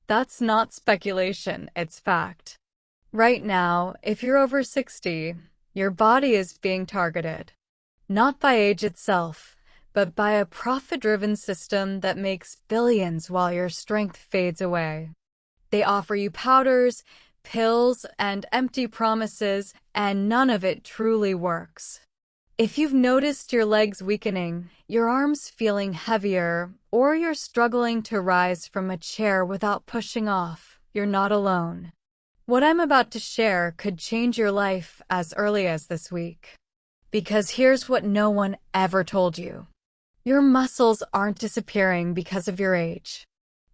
That's not speculation, it's fact. Right now, if you're over 60, your body is being targeted. Not by age itself, but by a profit-driven system that makes billions while your strength fades away. They offer you powders, pills, and empty promises, and none of it truly works. If you've noticed your legs weakening, your arms feeling heavier, or you're struggling to rise from a chair without pushing off, you're not alone. What I'm about to share could change your life as early as this week. Because here's what no one ever told you. Your muscles aren't disappearing because of your age.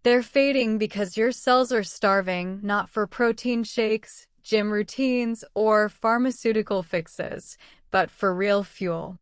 They're fading because your cells are starving, not for protein shakes, gym routines, or pharmaceutical fixes, but for real fuel.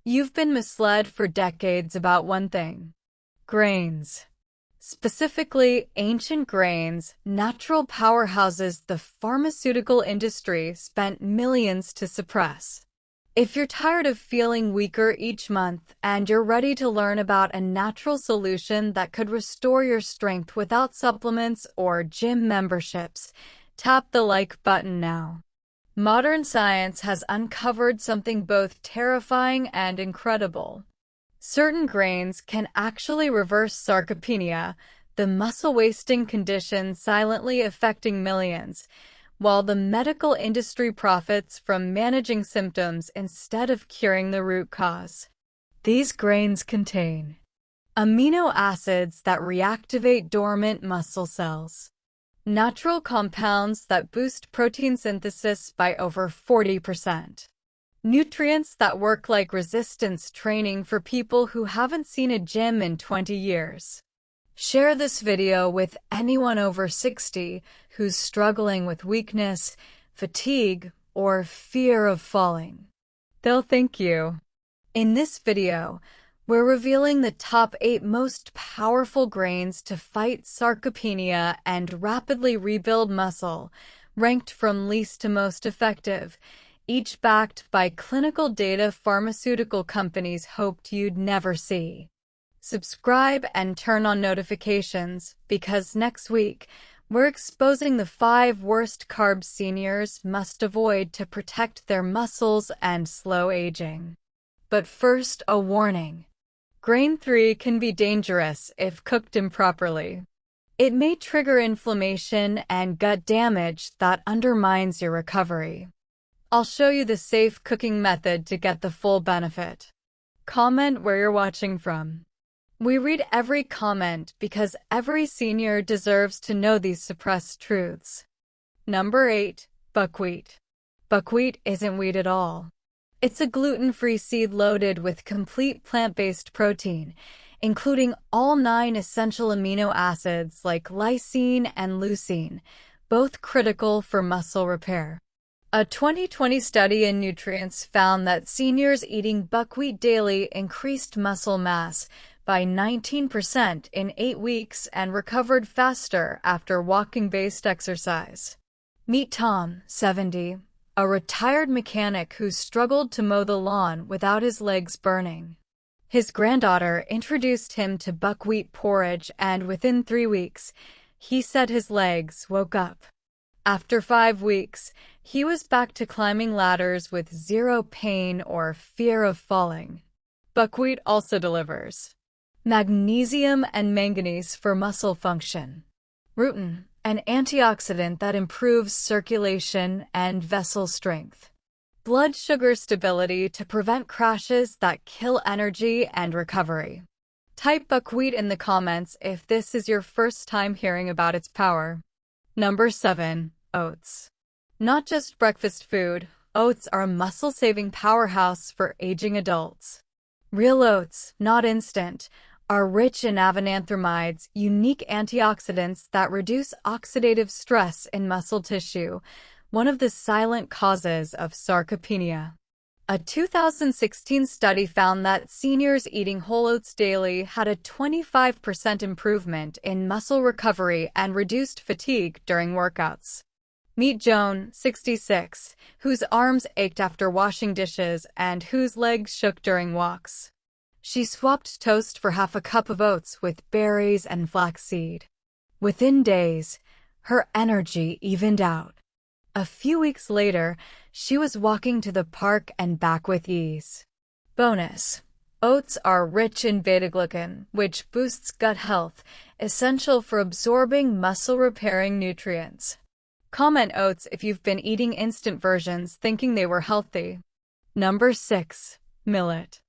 You've been misled for decades about one thing: grains. Specifically, ancient grains, natural powerhouses the pharmaceutical industry spent millions to suppress. If you're tired of feeling weaker each month and you're ready to learn about a natural solution that could restore your strength without supplements or gym memberships, tap the like button now. Modern science has uncovered something both terrifying and incredible. Certain grains can actually reverse sarcopenia, the muscle-wasting condition silently affecting millions, while the medical industry profits from managing symptoms instead of curing the root cause. These grains contain amino acids that reactivate dormant muscle cells, natural compounds that boost protein synthesis by over 40%, nutrients that work like resistance training for people who haven't seen a gym in 20 years. Share this video with anyone over 60 who's struggling with weakness, fatigue, or fear of falling. They'll thank you. In this video, we're revealing the top 8 most powerful grains to fight sarcopenia and rapidly rebuild muscle, ranked from least to most effective, each backed by clinical data pharmaceutical companies hoped you'd never see. Subscribe and turn on notifications, because next week, we're exposing the 5 worst carbs seniors must avoid to protect their muscles and slow aging. But first, a warning. Grain 3 can be dangerous if cooked improperly. It may trigger inflammation and gut damage that undermines your recovery. I'll show you the safe cooking method to get the full benefit. Comment where you're watching from. We read every comment because every senior deserves to know these suppressed truths. Number 8. Buckwheat. Buckwheat isn't wheat at all. It's a gluten-free seed loaded with complete plant-based protein, including all 9 essential amino acids like lysine and leucine, both critical for muscle repair. A 2020 study in Nutrients found that seniors eating buckwheat daily increased muscle mass by 19% in 8 weeks and recovered faster after walking-based exercise. Meet Tom, 70, a retired mechanic who struggled to mow the lawn without his legs burning. His granddaughter introduced him to buckwheat porridge, and within 3 weeks, he said his legs woke up. After 5 weeks, he was back to climbing ladders with zero pain or fear of falling. Buckwheat also delivers magnesium and manganese for muscle function, rutin, an antioxidant that improves circulation and vessel strength, blood sugar stability to prevent crashes that kill energy and recovery. Type buckwheat in the comments if this is your first time hearing about its power. Number 7. Oats. Not just breakfast food, oats are a muscle-saving powerhouse for aging adults. Real oats, not instant, are rich in avenanthramides, unique antioxidants that reduce oxidative stress in muscle tissue, one of the silent causes of sarcopenia. A 2016 study found that seniors eating whole oats daily had a 25% improvement in muscle recovery and reduced fatigue during workouts. Meet Joan, 66, whose arms ached after washing dishes and whose legs shook during walks. She swapped toast for half a cup of oats with berries and flaxseed. Within days, her energy evened out. A few weeks later, she was walking to the park and back with ease. Bonus: oats are rich in beta-glucan, which boosts gut health, essential for absorbing muscle-repairing nutrients. Comment oats if you've been eating instant versions thinking they were healthy. Number 6. Millet.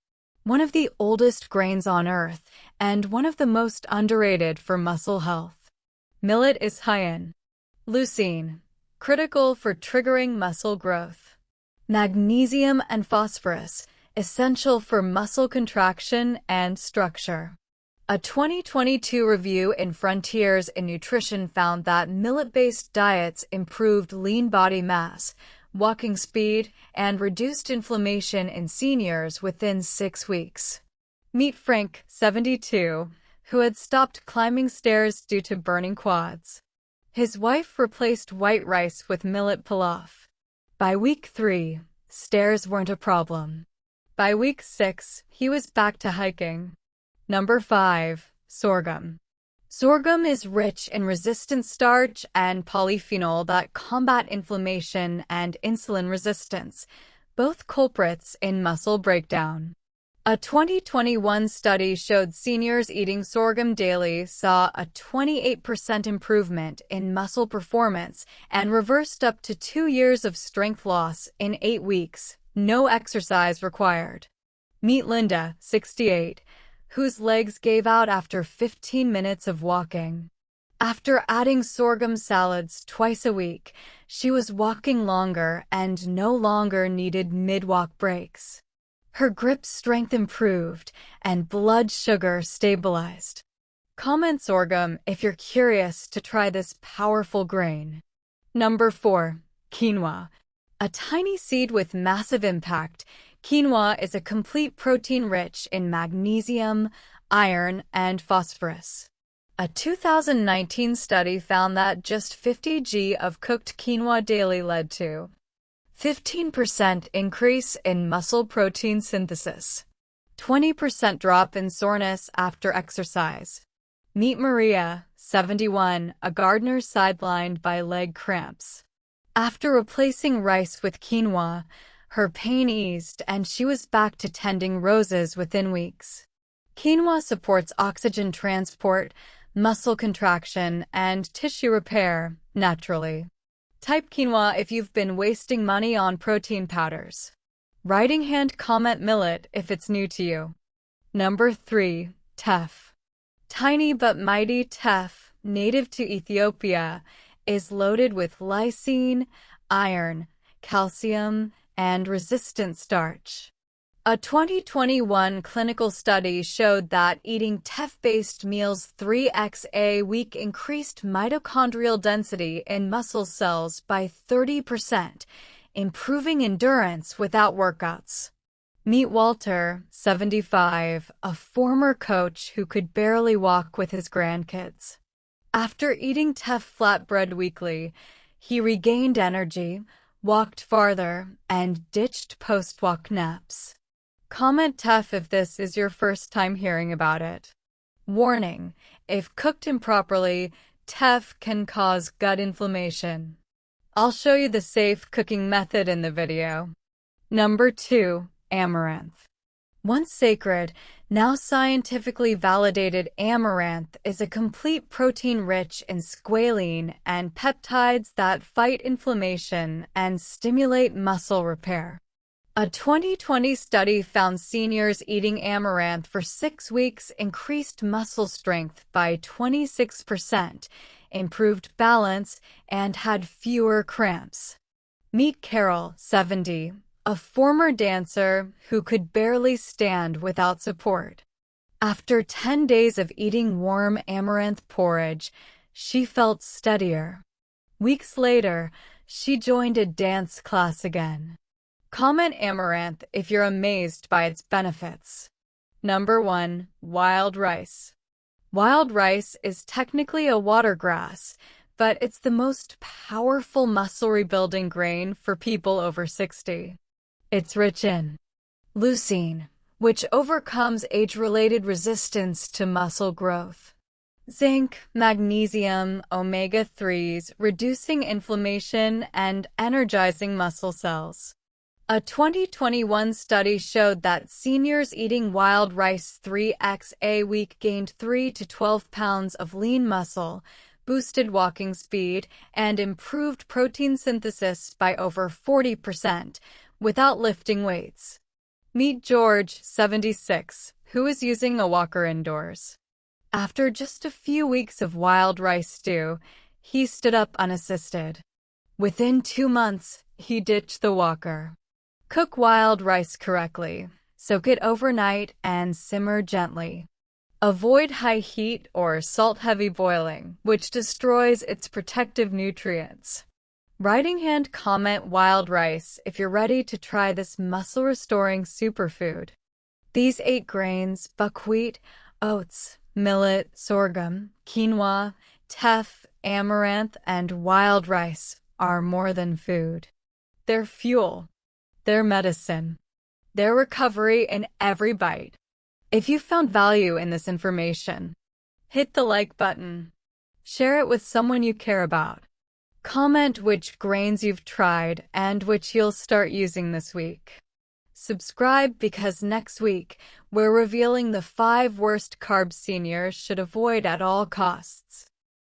One of the oldest grains on Earth, and one of the most underrated for muscle health. Millet is high in leucine, critical for triggering muscle growth. Magnesium and phosphorus, essential for muscle contraction and structure. A 2022 review in Frontiers in Nutrition found that millet-based diets improved lean body mass, walking speed, and reduced inflammation in seniors within 6 weeks. Meet Frank, 72, who had stopped climbing stairs due to burning quads. His wife replaced white rice with millet pilaf. By week 3, stairs weren't a problem. By week 6, he was back to hiking. Number 5. Sorghum. Sorghum is rich in resistant starch and polyphenol that combat inflammation and insulin resistance, both culprits in muscle breakdown. A 2021 study showed seniors eating sorghum daily saw a 28% improvement in muscle performance and reversed up to 2 years of strength loss in 8 weeks, no exercise required. Meet Linda, 68, whose legs gave out after 15 minutes of walking. After adding sorghum salads twice a week, she was walking longer and no longer needed mid-walk breaks. Her grip strength improved and blood sugar stabilized. Comment sorghum if you're curious to try this powerful grain. Number 4. Quinoa. A tiny seed with massive impact, quinoa is a complete protein rich in magnesium, iron, and phosphorus. A 2019 study found that just 50 g of cooked quinoa daily led to 15% increase in muscle protein synthesis, 20% drop in soreness after exercise. Meet Maria, 71, a gardener sidelined by leg cramps. After replacing rice with quinoa, her pain eased and she was back to tending roses within weeks. Quinoa supports oxygen transport, muscle contraction, and tissue repair naturally. Type quinoa if you've been wasting money on protein powders. Writing hand comment millet if it's new to you. Number 3. Teff. Tiny but mighty teff, native to Ethiopia, is loaded with lysine, iron, calcium, and resistant starch. A 2021 clinical study showed that eating teff-based meals 3x a week increased mitochondrial density in muscle cells by 30%, improving endurance without workouts. Meet Walter, 75, a former coach who could barely walk with his grandkids. After eating Teff flatbread weekly, he regained energy, walked farther, and ditched post-walk naps. Comment Teff if this is your first time hearing about it. Warning: if cooked improperly, Teff can cause gut inflammation. I'll show you the safe cooking method in the video. Number 2. Amaranth. Once sacred, now scientifically validated amaranth is a complete protein rich in squalene and peptides that fight inflammation and stimulate muscle repair. A 2020 study found seniors eating amaranth for 6 weeks increased muscle strength by 26%, improved balance, and had fewer cramps. Meet Carol, 70, a former dancer who could barely stand without support. After 10 days of eating warm amaranth porridge, she felt steadier. Weeks later, she joined a dance class again. Comment amaranth if you're amazed by its benefits. Number 1. Wild rice. Wild rice is technically a watergrass, but it's the most powerful muscle rebuilding grain for people over 60. It's rich in leucine, which overcomes age-related resistance to muscle growth. Zinc, magnesium, omega-3s, reducing inflammation and energizing muscle cells. A 2021 study showed that seniors eating wild rice 3x a week gained 3 to 12 pounds of lean muscle, boosted walking speed, and improved protein synthesis by over 40% without lifting weights. Meet George, 76, who is using a walker indoors. After just a few weeks of wild rice stew, he stood up unassisted. Within 2 months, he ditched the walker. Cook wild rice correctly. Soak it overnight and simmer gently. Avoid high heat or salt-heavy boiling, which destroys its protective nutrients. Writing hand comment wild rice if you're ready to try this muscle-restoring superfood. These 8 grains, buckwheat, oats, millet, sorghum, quinoa, teff, amaranth, and wild rice are more than food. They're fuel. They're medicine. They're recovery in every bite. If you found value in this information, hit the like button. Share it with someone you care about. Comment which grains you've tried and which you'll start using this week. Subscribe because next week we're revealing the 5 worst carbs seniors should avoid at all costs.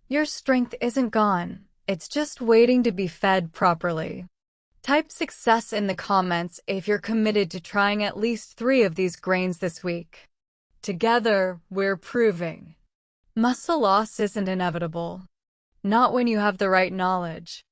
Your strength isn't gone. It's just waiting to be fed properly. Type success in the comments if you're committed to trying at least 3 of these grains this week. Together, we're proving muscle loss isn't inevitable. Not when you have the right knowledge.